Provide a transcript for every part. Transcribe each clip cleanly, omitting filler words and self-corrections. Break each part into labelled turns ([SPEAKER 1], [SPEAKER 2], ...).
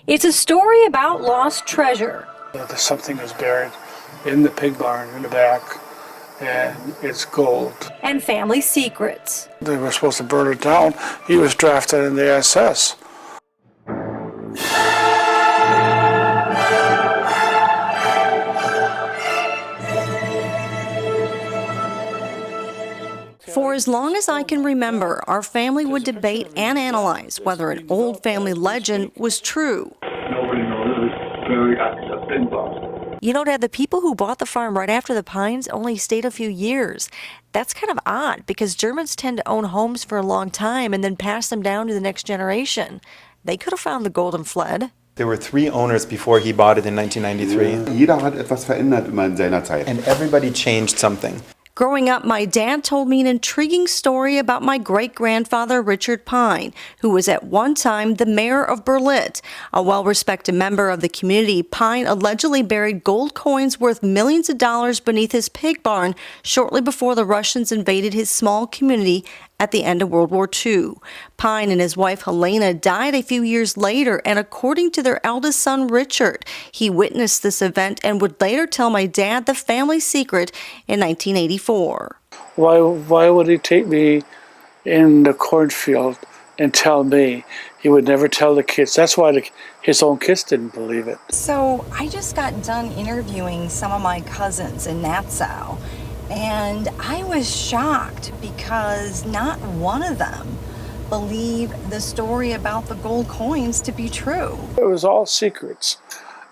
[SPEAKER 1] It's a story about lost treasure.
[SPEAKER 2] Something is buried in the pig barn in the back, and it's gold.
[SPEAKER 1] And family secrets.
[SPEAKER 2] They were supposed to burn it down. He was drafted in the SS.
[SPEAKER 1] For as long as I can remember, our family would debate and analyze whether an old family legend was true.
[SPEAKER 3] Nobody knows it was buried under the pig barn.
[SPEAKER 1] You know, Dad, the people who bought the farm right after the Pines only stayed a few years. That's kind of odd because Germans tend to own homes for a long time and then pass them down to the next generation. They could have found the gold and fled.
[SPEAKER 4] There were 3 owners before he bought it in 1993.
[SPEAKER 5] Jeder hat etwas verändert immer in seiner Zeit.
[SPEAKER 4] And everybody changed something.
[SPEAKER 1] Growing up, my dad told me an intriguing story about my great-grandfather, Richard Pine, who was at one time the mayor of Berlin. A well-respected member of the community, Pine allegedly buried gold coins worth millions of dollars beneath his pig barn shortly before the Russians invaded his small community at the end of World War II. Pine and his wife Helena died a few years later, and according to their eldest son Richard, he witnessed this event and would later tell my dad the family secret in 1984.
[SPEAKER 2] Why would he take me in the cornfield and tell me? He would never tell the kids. That's why his own kids didn't believe it.
[SPEAKER 1] So I just got done interviewing some of my cousins in Nassau. And I was shocked because not one of them believed the story about the gold coins to be true.
[SPEAKER 2] It was all secrets.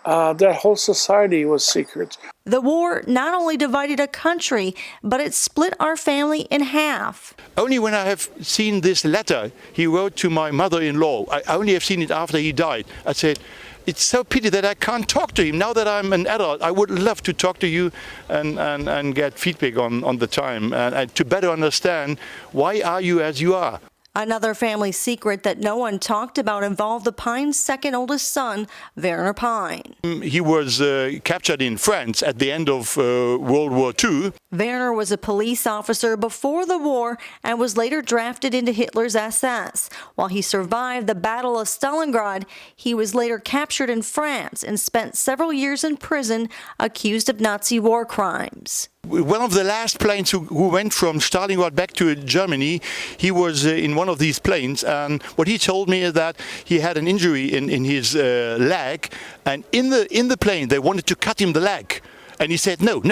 [SPEAKER 2] That whole society was secrets.
[SPEAKER 1] The war not only divided a country, but it split our family in half.
[SPEAKER 6] Only when I have seen this letter he wrote to my mother-in-law, I only have seen it after he died, I said, it's so pity that I can't talk to him. Now that I'm an adult, I would love to talk to you and get feedback on the time and to better understand why are you as you are.
[SPEAKER 1] Another family secret that no one talked about involved the Pine's second oldest son, Werner Pine.
[SPEAKER 6] He was captured in France at the end of World War II.
[SPEAKER 1] Werner was a police officer before the war and was later drafted into Hitler's SS. While he survived the Battle of Stalingrad, he was later captured in France and spent several years in prison accused of Nazi war crimes.
[SPEAKER 6] One of the last planes who went from Stalingrad back to Germany, he was in one of these planes, and what he told me is that he had an injury in his leg, and in the plane they wanted to cut him the leg. And he said, no.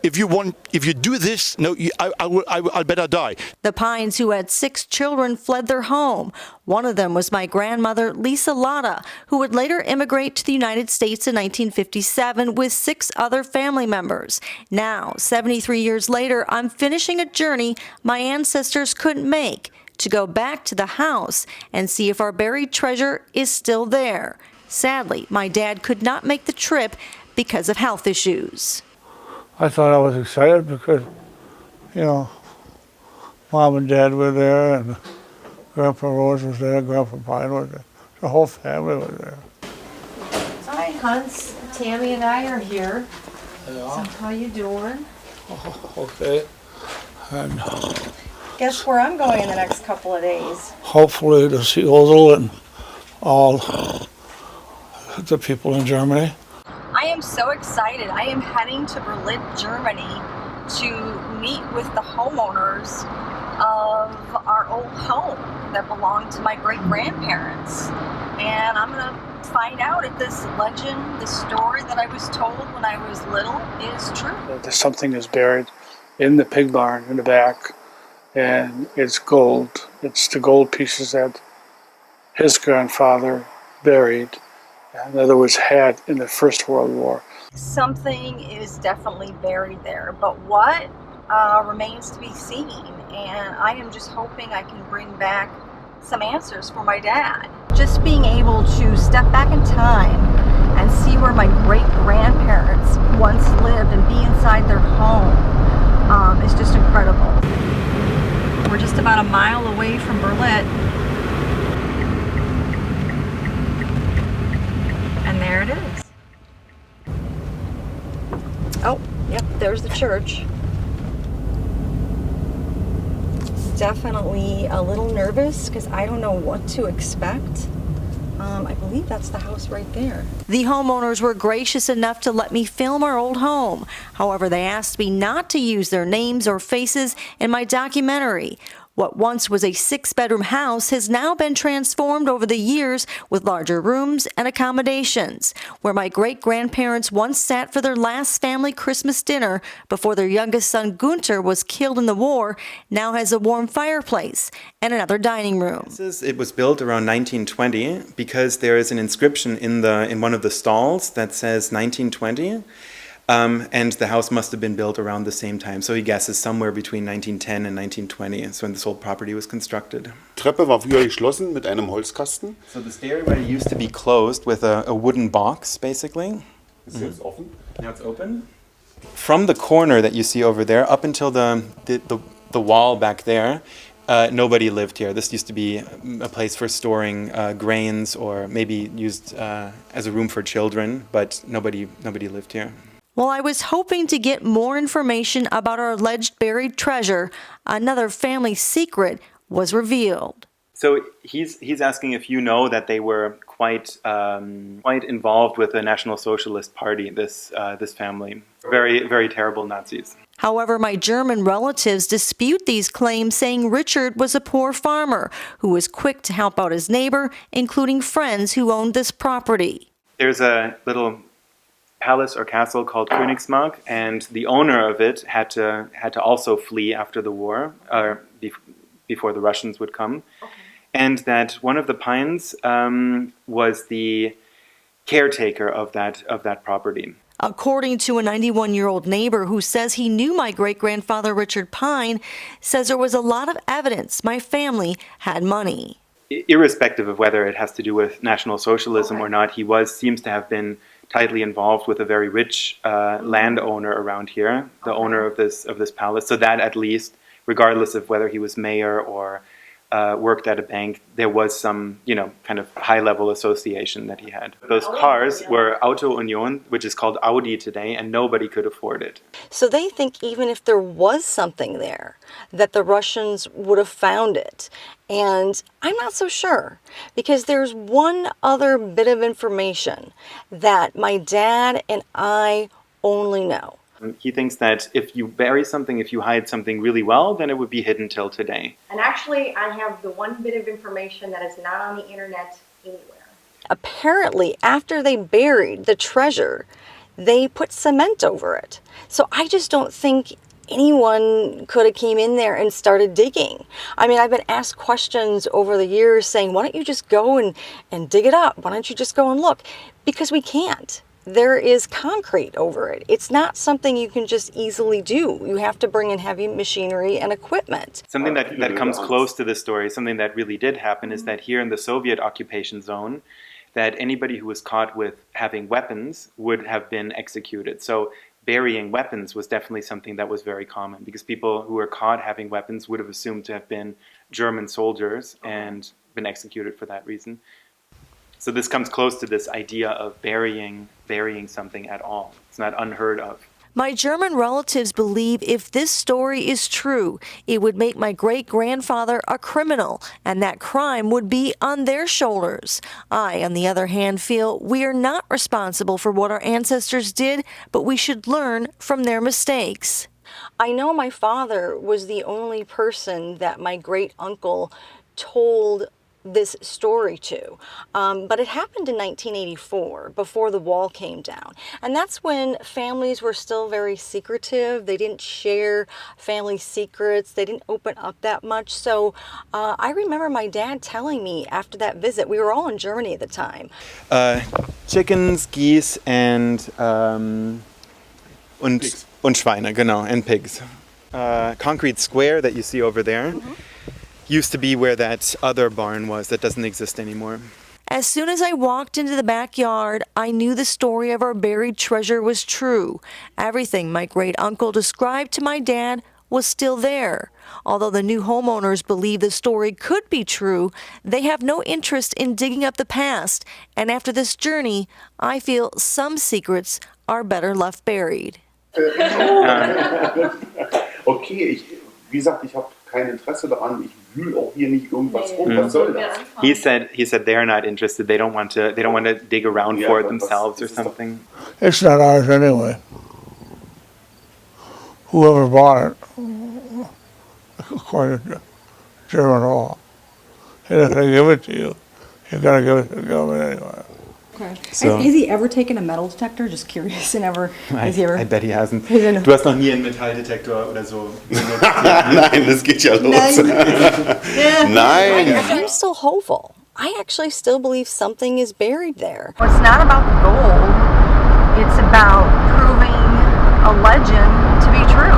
[SPEAKER 6] If you do this, no, I'll better die.
[SPEAKER 1] The Pines, who had 6 children, fled their home. One of them was my grandmother, Lisa Lotta, who would later immigrate to the United States in 1957 with 6 other family members. Now, 73 years later, I'm finishing a journey my ancestors couldn't make to go back to the house and see if our buried treasure is still there. Sadly, my dad could not make the trip because of health issues.
[SPEAKER 2] I thought I was excited because, Mom and Dad were there, and Grandpa Rose was there, Grandpa Pine was there. The whole family was there.
[SPEAKER 1] Hi, Hans. Tammy and I are here.
[SPEAKER 2] Yeah.
[SPEAKER 1] So how you doing?
[SPEAKER 2] Oh, okay. And
[SPEAKER 1] Guess where I'm going in the next couple of days?
[SPEAKER 2] hopefully to see Ozil and all the people in Germany.
[SPEAKER 1] I am so excited. I am heading to Berlin, Germany to meet with the homeowners of our old home that belonged to my great-grandparents. And I'm going to find out if this legend, this story that I was told when I was little is true.
[SPEAKER 2] Something is buried in the pig barn in the back, and it's gold. It's the gold pieces that his grandfather buried. In other words, had in the First World War.
[SPEAKER 1] Something is definitely buried there, but what remains to be seen. And I am just hoping I can bring back some answers for my dad. Just being able to step back in time and see where my great-grandparents once lived and be inside their home is just incredible. We're just about a mile away from Berlin. And there it is. Oh, yep, there's the church. Definitely a little nervous because I don't know what to expect. I believe that's the house right there. The homeowners were gracious enough to let me film our old home. However, they asked me not to use their names or faces in my documentary. What once was a 6-bedroom house has now been transformed over the years with larger rooms and accommodations. Where my great-grandparents once sat for their last family Christmas dinner before their youngest son Gunter was killed in the war, now has a warm fireplace and another dining room.
[SPEAKER 4] It was built around 1920 because there is an inscription in one of the stalls that says 1920. And the house must have been built around the same time. So he guesses somewhere between 1910 and 1920. So when this whole property was constructed.
[SPEAKER 5] Treppe war früher geschlossen mit einem Holzkasten.
[SPEAKER 4] So the stairway used to be closed with a wooden box, basically.
[SPEAKER 5] Ist jetzt offen.
[SPEAKER 4] Now it's open. From the corner that you see over there up until the wall back there, nobody lived here. This used to be a place for storing grains or maybe used as a room for children, but nobody lived here.
[SPEAKER 1] While I was hoping to get more information about our alleged buried treasure, another family secret was revealed.
[SPEAKER 4] So he's asking if you know that they were quite involved with the National Socialist Party. This family, very, very terrible Nazis.
[SPEAKER 1] However, my German relatives dispute these claims, saying Richard was a poor farmer who was quick to help out his neighbor, including friends who owned this property.
[SPEAKER 4] There's a little palace or castle called Königsmark, and the owner of it had to also flee after the war, before the Russians would come. Okay. And that one of the Pines was the caretaker of that property.
[SPEAKER 1] According to a 91-year-old neighbor who says he knew my great-grandfather Richard Pine, says there was a lot of evidence my family had money.
[SPEAKER 4] Irrespective of whether it has to do with National Socialism or not, he seems to have been tightly involved with a very rich landowner around here, the owner of this palace. So that at least, regardless of whether he was mayor or worked at a bank, there was some, kind of high-level association that he had. Those cars were Auto Union, which is called Audi today, and nobody could afford it.
[SPEAKER 1] So they think even if there was something there, that the Russians would have found it. And I'm not so sure, because there's one other bit of information that my dad and I only know.
[SPEAKER 4] He thinks that if you bury something, if you hide something really well, then it would be hidden till today.
[SPEAKER 7] And actually, I have the one bit of information that is not on the internet anywhere.
[SPEAKER 1] Apparently, after they buried the treasure, they put cement over it. So I just don't think anyone could have came in there and started digging. I mean, I've been asked questions over the years saying, why don't you just go and dig it up? Why don't you just go and look? Because we can't. There is concrete over it. It's not something you can just easily do. You have to bring in heavy machinery and equipment.
[SPEAKER 4] Something that comes close to this story, something that really did happen, is that here in the Soviet occupation zone, that anybody who was caught with having weapons would have been executed. So burying weapons was definitely something that was very common, because people who were caught having weapons would have assumed to have been German soldiers and been executed for that reason. So this comes close to this idea of burying something at all. It's not unheard of.
[SPEAKER 1] My German relatives believe if this story is true, it would make my great-grandfather a criminal, and that crime would be on their shoulders. I, on the other hand, feel we are not responsible for what our ancestors did, but we should learn from their mistakes. I know my father was the only person that my great-uncle told this story to, but it happened in 1984, before the wall came down, and that's when families were still very secretive. They didn't share family secrets. They didn't open up that much. So I remember my dad telling me after that visit, we were all in Germany at the time.
[SPEAKER 4] Chickens, geese, and Schweine, genau, and pigs. Concrete square that you see over there. Mm-hmm. Used to be where that other barn was that doesn't exist anymore.
[SPEAKER 1] As soon as I walked into the backyard, I knew the story of our buried treasure was true. Everything my great-uncle described to my dad was still there. Although the new homeowners believe the story could be true, they have no interest in digging up the past. And after this journey, I feel some secrets are better left buried.
[SPEAKER 5] Okay, wie gesagt, ich habe kein Interesse daran, ich wühle auch hier nicht irgendwas rum, was soll das?
[SPEAKER 4] He said they're not interested. They don't want to dig around
[SPEAKER 5] Yeah,
[SPEAKER 4] for it
[SPEAKER 5] but
[SPEAKER 4] themselves or
[SPEAKER 5] this is the-
[SPEAKER 4] something.
[SPEAKER 2] It's not ours anyway. Whoever bought it, according to German law, and if they give it to you, you gotta give it to the government anyway.
[SPEAKER 8] Okay.
[SPEAKER 4] So-
[SPEAKER 8] Has he ever taken a metal detector? Just curious. And ever has he ever?
[SPEAKER 4] I bet he hasn't.
[SPEAKER 8] He didn't-
[SPEAKER 4] Du hast noch nie einen Metalldetektor oder so.
[SPEAKER 5] Nein, das geht ja los. Nein.
[SPEAKER 1] I'm still hopeful. I actually still believe something is buried there.
[SPEAKER 7] Well, it's not about the gold. It's about proving a legend to be true.